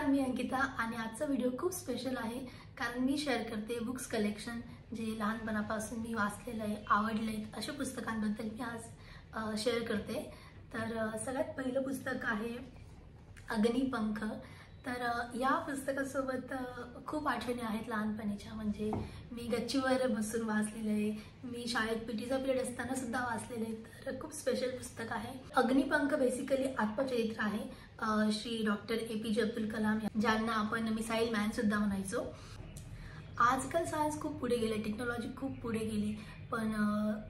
नमस्कार, मी अंकिता आणि आजचा व्हिडिओ खूप स्पेशल आहे कारण मी शेअर करते बुक्स कलेक्शन जे लहानपणापासून मी वाचलेलं आहे, आवडले अशा पुस्तकांबद्दल मी आज शेअर करते। तर सगळ्यात पहिलं पुस्तक आहे अग्निपंख। तर या पुस्तकासोबत खूप आठवणी आहेत लहानपणीच्या। म्हणजे मी गच्चीवर बसून वाचलेलं आहे, मी शाळेत पीटीचा पिरियड असताना सुद्धा वाचलेलं आहे। तर खूप स्पेशल पुस्तक आहे अग्निपंख। बेसिकली आत्मचरित्र आहे श्री डॉक्टर APJ अब्दुल कलाम, ज्यांना आपण मिसाईल मॅन सुद्धा म्हणायचो। आजकाल सायन्स खूप पुढे गेले, टेक्नॉलॉजी खूप पुढे गेली, पण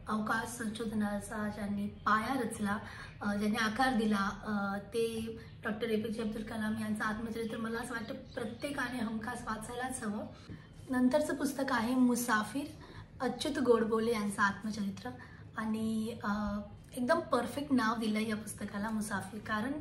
अवकाश संशोधनाचा ज्यांनी पाया रचला, ज्यांनी आकार दिला, ते डॉक्टर APJ अब्दुल कलाम यांचं आत्मचरित्र मला असं वाटतं प्रत्येकाने हमखास वाचायलाच हवं। नंतरचं पुस्तक आहे मुसाफिर, अच्युत गोडबोले यांचं आत्मचरित्र। आणि एकदम परफेक्ट नाव दिलं या पुस्तकाला मुसाफिर, कारण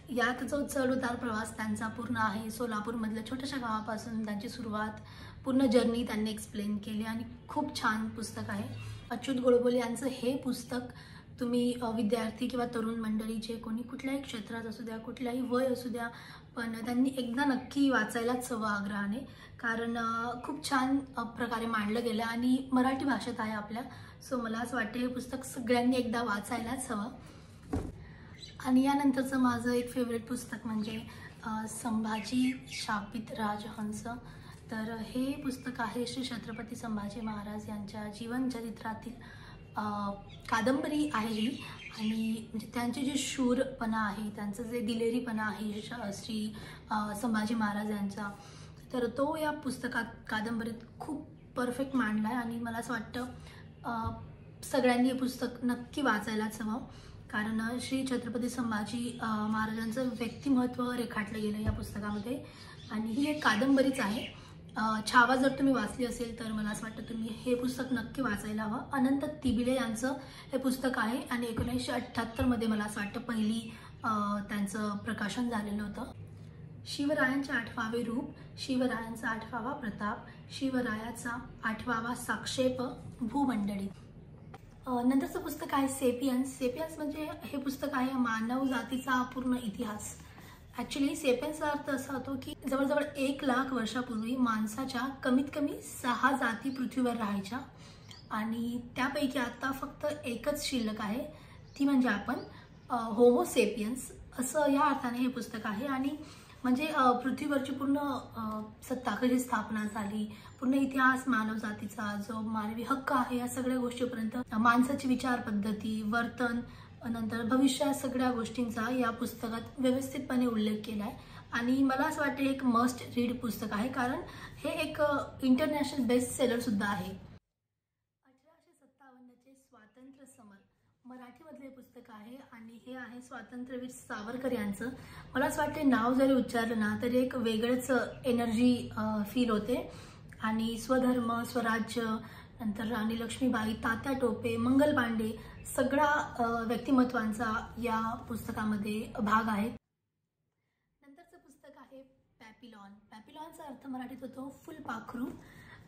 यात जो चढ उतार प्रवास त्यांचा पूर्ण आहे। सोलापूरमधल्या छोट्याशा गावापासून त्यांची सुरुवात, पूर्ण जर्नी त्यांनी एक्सप्लेन केली आणि खूप छान पुस्तक आहे। अच्युत गोडबोले यांचं हे पुस्तक तुम्ही विद्यार्थी किंवा तरुण मंडळी जे कोणी कुठल्याही क्षेत्रात असू द्या, कुठल्याही वय असू द्या, पण त्यांनी एकदा नक्की वाचायलाच हवं आग्रहाने, कारण खूप छान प्रकारे मांडलं गेलं आणि मराठी भाषेत आहे आपल्या। सो मला असं वाटतं हे पुस्तक सगळ्यांनी एकदा वाचायलाच हवं। आणि यानंतरचं माझं एक फेवरेट पुस्तक म्हणजे संभाजी शापित राजहंस। तर हे पुस्तक आहे श्री छत्रपती संभाजी महाराज यांच्या जीवनचरित्रातील कादंबरी आहे ही। आणि म्हणजे त्यांचे जे शूरपणा आहे, त्यांचं जे दिलेरीपणा आहे श्री संभाजी महाराज यांचा, तर तो या पुस्तकात, कादंबरीत खूप परफेक्ट मांडला आहे। आणि मला असं वाटतं सगळ्यांनी हे पुस्तक नक्की वाचायलाच हवं, कारण श्री छत्रपती संभाजी महाराजांचं व्यक्तिमत्व रेखाटलं गेलं या पुस्तकामध्ये। आणि ही एक कादंबरीच आहे। छावा जर तुम्ही वाचली असेल तर मला असं वाटतं तुम्ही हे पुस्तक नक्की वाचायला हवं। अनंत तिबिले यांचं हे पुस्तक आहे आणि 1978 मध्ये मला असं वाटतं पहिली त्यांचं प्रकाशन झालेलं होतं। शिवरायांचे 8वे रूप, शिवरायांचा 8वा प्रताप, शिवरायाचा 8वा साक्षेप भूमंडळी। नंतरचं पुस्तक आहे सेपियन्स। सेपियन्स म्हणजे हे पुस्तक आहे मानव जातीचा पूर्ण इतिहास। ॲक्च्युली सेपियन्सचा अर्थ असा होतो की जवळजवळ 1 लाख वर्षापूर्वी माणसाच्या कमीत कमी 6 जाती पृथ्वीवर राहायच्या आणि त्यापैकी आता फक्त एकच शिल्लक आहे, ती म्हणजे आपण होमो सेपियन्स, असं या अर्थाने हे पुस्तक आहे। आणि म्हणजे पृथ्वीवरची पूर्ण सत्ता कशी स्थापना झाली, पूर्ण इतिहास मानव जातीचा, जो मानवी हक्क आहे, या सगळ्या गोष्टीपर्यंत माणसाची विचार पद्धती, वर्तन, नंतर भविष्यात सगळ्या गोष्टींचा या पुस्तकात व्यवस्थितपणे उल्लेख केला आहे। आणि मला असं वाटतं एक मस्ट रीड पुस्तक आहे, कारण हे एक इंटरनॅशनल बेस्ट सेलर सुद्धा आहे। 1857चे स्वातंत्र्य समर मराठीमधले पुस्तक आहे आणि हे आहे स्वातंत्र्यवीर सावरकर यांचं। मला असं वाटतं नाव जरी उच्चारलं ना तरी एक वेगळंच एनर्जी फील होते। आणि स्वधर्म, स्वराज्य, नंतर राणी लक्ष्मीबाई, तात्या टोपे, मंगल पांडे, सगळा व्यक्तिमत्वांचा या पुस्तकामध्ये भाग आहे। नंतरचं पुस्तक आहे पॅपिलॉन। पॅपिलॉनचा अर्थ मराठीत होतो फुलपाखरू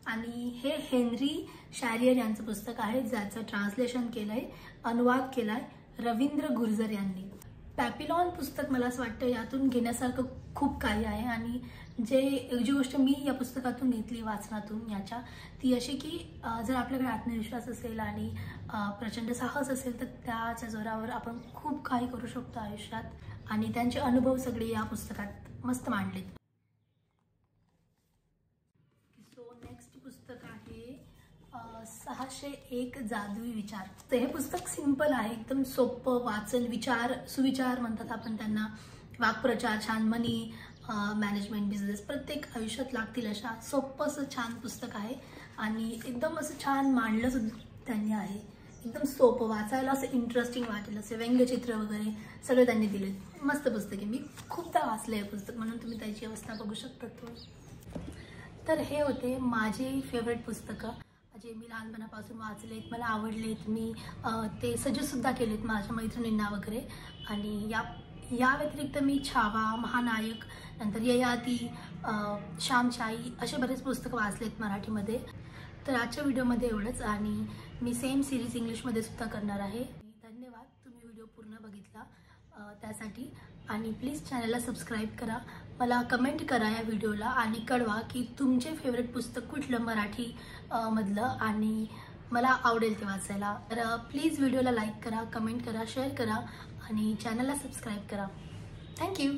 आणि हे हेनरी शॅरियर यांचं पुस्तक आहे, ज्याचं ट्रान्सलेशन केलंय, अनुवाद केलाय रवींद्र गुर्जर यांनी। पॅपिलॉन पुस्तक मला असं वाटतं यातून घेण्यासारखं खूप काही आहे। आणि जी गोष्ट मी या पुस्तकातून घेतली वाचनातून याच्या, ती अशी की जर आपल्याकडे आत्मविश्वास असेल आणि प्रचंड साहस असेल तर त्याच्या जोरावर आपण खूप काही करू शकतो आयुष्यात। आणि त्यांचे अनुभव सगळे या पुस्तकात मस्त मांडलेत। सो नेक्स्ट पुस्तक आहे 601 जादुई विचार। तर हे पुस्तक सिंपल आहे, एकदम सोपं वाचन, विचार, सुविचार म्हणतात आपण त्यांना, वाक्प्रचार छान, मनी मॅनेजमेंट, बिझनेस, प्रत्येक आयुष्यात लागतील अशा सोपं असं छान पुस्तक आहे। आणि एकदम असं छान मांडलं सुद्धा त्यांनी आहे, एकदम सोपं वाचायला, असं इंटरेस्टिंग वाटेल असे व्यंग्यचित्र वगैरे सगळे त्यांनी दिले। मस्त पुस्तक आहे, मी खूपदा वाचलं हे पुस्तक, म्हणून तुम्ही त्याची अवस्था बघू शकता। तर हे होते माझे फेवरेट पुस्तकं जे मी लहानपणापासून वाचलेत, मला आवडलेत, मी ते सजेस्ट सुद्धा केलेत माझ्या मैत्रिणींना वगैरे। आणि या व्यतिरिक्त मी छावा, महानायक, नंतर ययाती, श्यामशाई असे बरेच पुस्तकं वाचलेत मराठीमध्ये। तर आजच्या व्हिडिओमध्ये एवढंच, आणि मी सेम सिरीज इंग्लिशमध्ये सुद्धा करणार आहे। धन्यवाद, तुम्ही व्हिडिओ पूर्ण बघितला त्यासाठी। आणि प्लीज चॅनलला सबस्क्राईब करा। मला कमेंट करा या व्हिडिओला आणि कळवा की तुमचे फेवरेट पुस्तक कुठलं मराठी मधलं आणि मला आवडेल ते वाचायला. तर प्लीज व्हिडिओला लाईक करा, कमेंट करा, शेअर करा आणि चॅनलला सबस्क्राईब करा. थँक्यू.